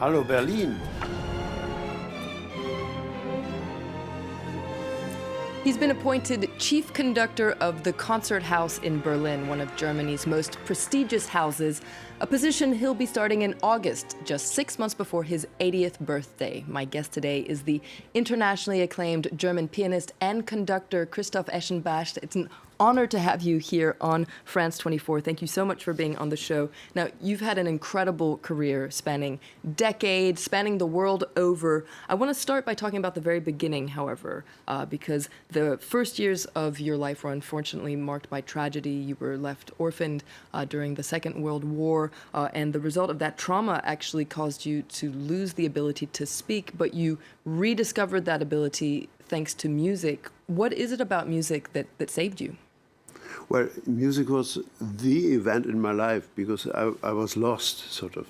Hallo Berlin. He's been appointed chief conductor of the Konzerthaus in Berlin, one of Germany's most prestigious houses, a position he'll be starting in August, just 6 months before his 80th birthday. My guest today is the internationally acclaimed German pianist and conductor Christoph Eschenbach. It's an honor to have you here on France 24. Thank you so much for being on the show. Now, you've had an incredible career spanning decades, spanning the world over. I want to start by talking about the very beginning, however, because the first years of your life were unfortunately marked by tragedy. You were left orphaned during the Second World War, and the result of that trauma actually caused you to lose the ability to speak, but you rediscovered that ability thanks to music. What is it about music that saved you? Well, music was the event in my life because I was lost, sort of.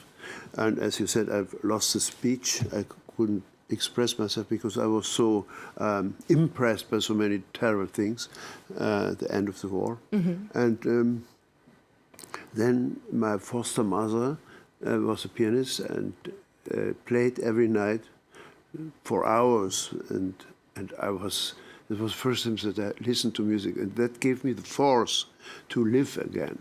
And as you said, I've lost the speech. I couldn't express myself because I was so impressed by so many terrible things at the end of the war. Mm-hmm. And then my foster mother was a pianist and played every night for hours. And it was the first time that I listened to music, and that gave me the force to live again.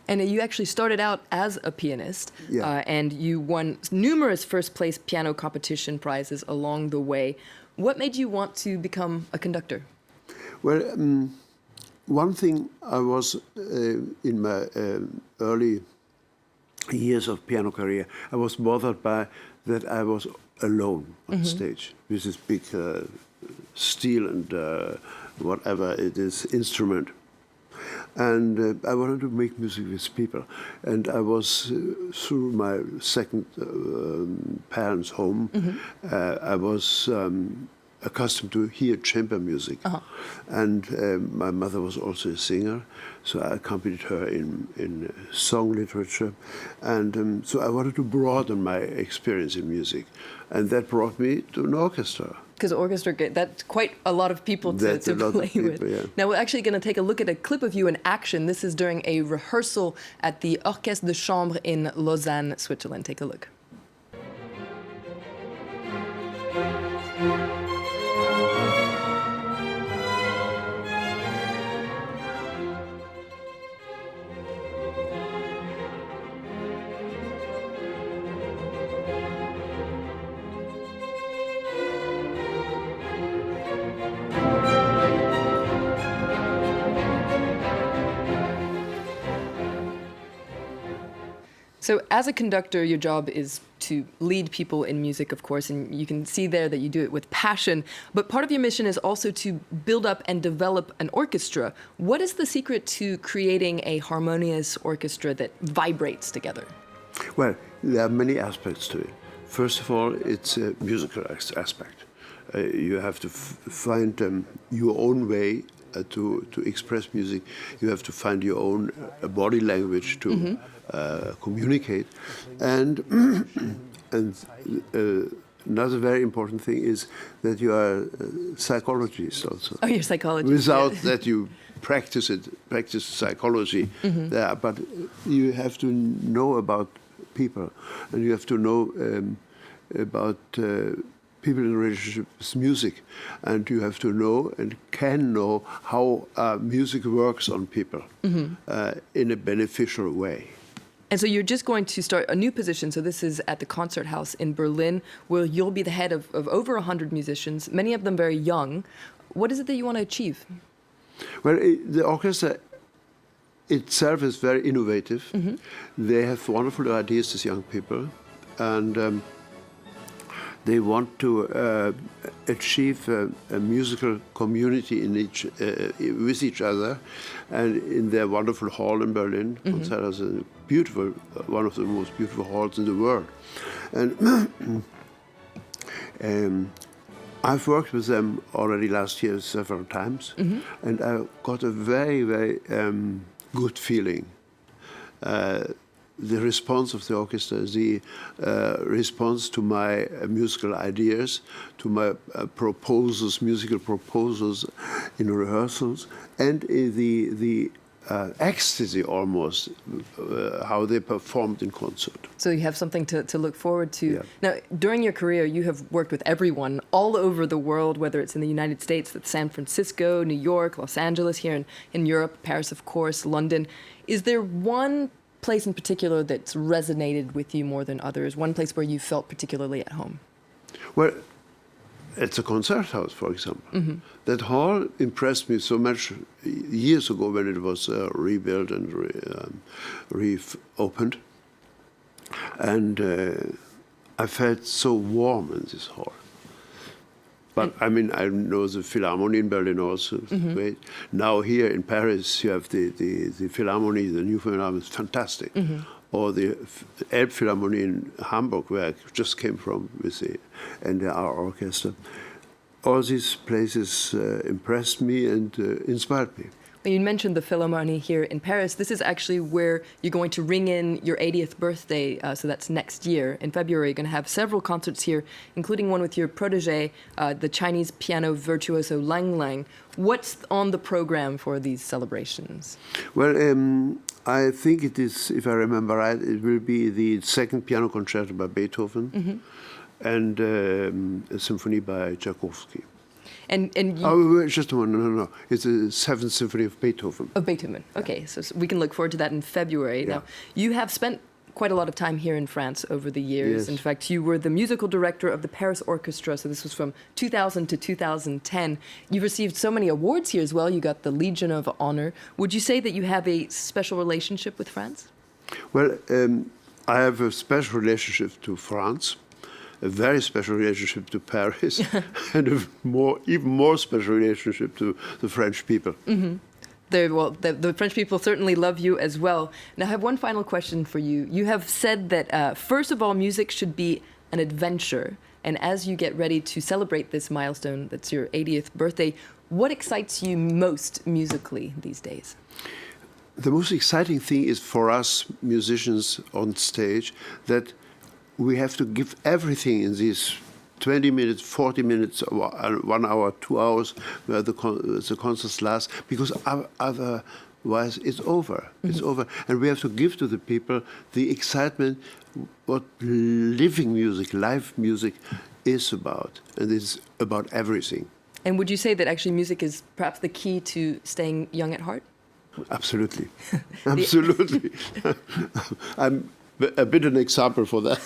And you actually started out as a pianist, yeah. And you won numerous first-place piano competition prizes along the way. What made you want to become a conductor? Well, one thing I was, in my early years of piano career, I was bothered by that I was alone on mm-hmm. stage with this big steel and whatever it is, instrument. And I wanted to make music with people. And I was, through my second parents' home, mm-hmm. I was accustomed to hear chamber music. Uh-huh. And my mother was also a singer, so I accompanied her in song literature. And so I wanted to broaden my experience in music. And that brought me to an orchestra. Because orchestra, that's quite a lot of people to play with. Yeah. Now, we're actually going to take a look at a clip of you in action. This is during a rehearsal at the Orchestre de Chambre in Lausanne, Switzerland. Take a look. So as a conductor, your job is to lead people in music, of course, and you can see there that you do it with passion. But part of your mission is also to build up and develop an orchestra. What is the secret to creating a harmonious orchestra that vibrates together? Well, there are many aspects to it. First of all, it's a musical aspect. You have to find your own way to express music. You have to find your own body language to mm-hmm. Communicate. And another very important thing is that you are a psychologist also. Oh, you're a psychologist. Without yeah. that you practice psychology mm-hmm. there. But you have to know about people, and you have to know about people in relationship with music, and you have to know and can know how music works on people mm-hmm. In a beneficial way. And so you're just going to start a new position. So this is at the Konzerthaus in Berlin, where you'll be the head of over 100 musicians, many of them very young. What is it that you want to achieve? Well, the orchestra itself is very innovative. Mm-hmm. They have wonderful ideas, these young people, and they want to achieve a musical community with each other, and in their wonderful hall in Berlin, mm-hmm. Konzerthaus is beautiful, one of the most beautiful halls in the world. And I've worked with them already last year several times, mm-hmm. and I got a very, very good feeling. The response of the orchestra, the response to my musical ideas, to my proposals, musical proposals in rehearsals, and the ecstasy almost, how they performed in concert. So you have something to look forward to. Yeah. Now, during your career, you have worked with everyone all over the world, whether it's in the United States, that's San Francisco, New York, Los Angeles, here in Europe, Paris, of course, London. Is there one place in particular that's resonated with you more than others, one place where you felt particularly at home? Well, it's a Konzerthaus, for example. That hall impressed me so much years ago when it was rebuilt and reopened. And I felt so warm in this hall. But I mean, I know the Philharmonie in Berlin also. Great. Now here in Paris, you have the Philharmonie, the new Philharmonie is fantastic. Or the Elbphilharmonie in Hamburg, where I just came from with our orchestra. All these places impressed me and inspired me. Well, you mentioned the Philharmonie here in Paris. This is actually where you're going to ring in your 80th birthday, so that's next year. In February, you're going to have several concerts here, including one with your protege, the Chinese piano virtuoso Lang Lang. What's on the program for these celebrations? Well, I think it is, if I remember right, it will be the second piano concerto by Beethoven and a symphony by Tchaikovsky. And you, oh, just a moment, no. It's the Seventh Symphony of Beethoven. Of Beethoven. Okay, so we can look forward to that in February. Yeah. Now, you have spent quite a lot of time here in France over the years. Yes. In fact, you were the musical director of the Paris Orchestra, so this was from 2000 to 2010. You've received so many awards here as well. You got the Legion of Honor. Would you say that you have a special relationship with France? Well, I have a special relationship to France, a very special relationship to Paris, and even more special relationship to the French people. The French people certainly love you as well. Now, I have one final question for you. You have said that, first of all, music should be an adventure. And as you get ready to celebrate this milestone, that's your 80th birthday, what excites you most musically these days? The most exciting thing is for us musicians on stage that we have to give everything in these 20 minutes, 40 minutes, 1 hour, 2 hours, where the concerts last, because otherwise it's over. It's over. And we have to give to the people the excitement, what living music, live music is about. And it's about everything. And would you say that actually music is perhaps the key to staying young at heart? Absolutely. Absolutely. I'm a bit an example for that.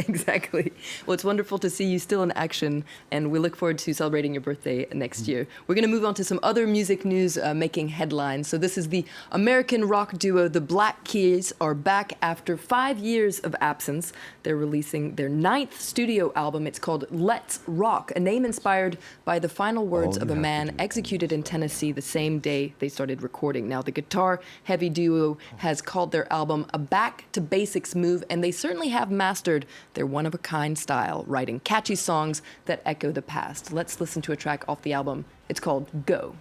Exactly. Well, it's wonderful to see you still in action, and we look forward to celebrating your birthday next year. We're going to move on to some other music news making headlines. So this is the American rock duo The Black Keys are back after 5 years of absence. They're releasing their 9th studio album. It's called Let's Rock, a name inspired by the final words of a man executed in Tennessee the same day they started recording. Now, the guitar-heavy duo has called their album a back-to-basics move, and they certainly have mastered their one-of-a-kind style, writing catchy songs that echo the past. Let's listen to a track off the album. It's called Go.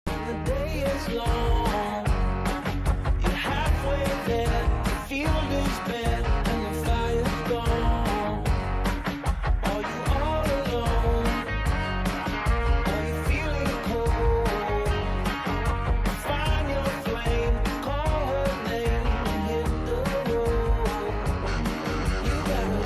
The day is long, you're halfway there, the field is bare, and the fire's gone. Are you all alone? Are you feeling cold? Find your flame, call her name, and hit the road. You gotta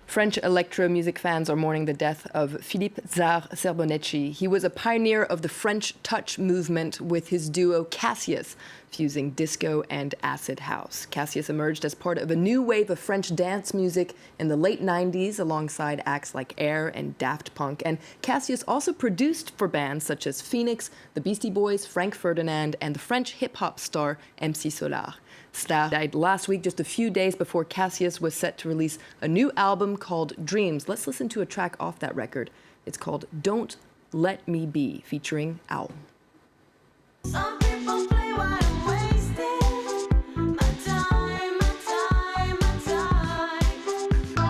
French electro music fans are mourning the death of Philippe Czar-Serbonecci. He was a pioneer of the French touch movement with his duo Cassius, fusing disco and acid house. Cassius emerged as part of a new wave of French dance music in the late 90s alongside acts like Air and Daft Punk. And Cassius also produced for bands such as Phoenix, the Beastie Boys, Frank Ferdinand, and the French hip-hop star MC Solar. Star died last week, just a few days before Cassius was set to release a new album called Dreams. Let's listen to a track off that record. It's called Don't Let Me Be, featuring Owl. Some people play while I'm wasting my time, my time, my time. I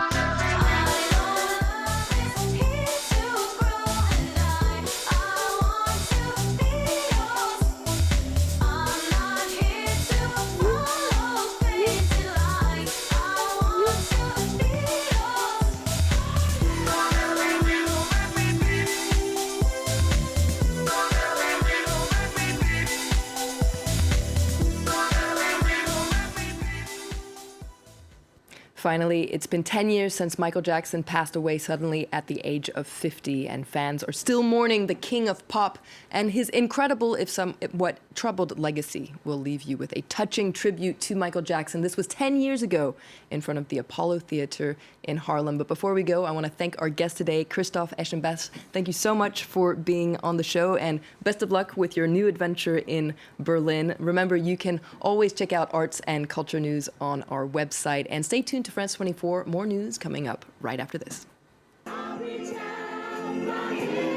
know love is here to grow, and I want to be yours. I'm not here to follow fate. Finally, it's been 10 years since Michael Jackson passed away suddenly at the age of 50, and fans are still mourning the king of pop, and his incredible, if somewhat troubled legacy will leave you with a touching tribute to Michael Jackson. This was 10 years ago in front of the Apollo Theater in Harlem. But before we go, I want to thank our guest today, Christoph Eschenbach. Thank you so much for being on the show, and best of luck with your new adventure in Berlin. Remember, you can always check out arts and culture news on our website, and stay tuned to France 24. More news coming up right after this. I'll reach out my hand.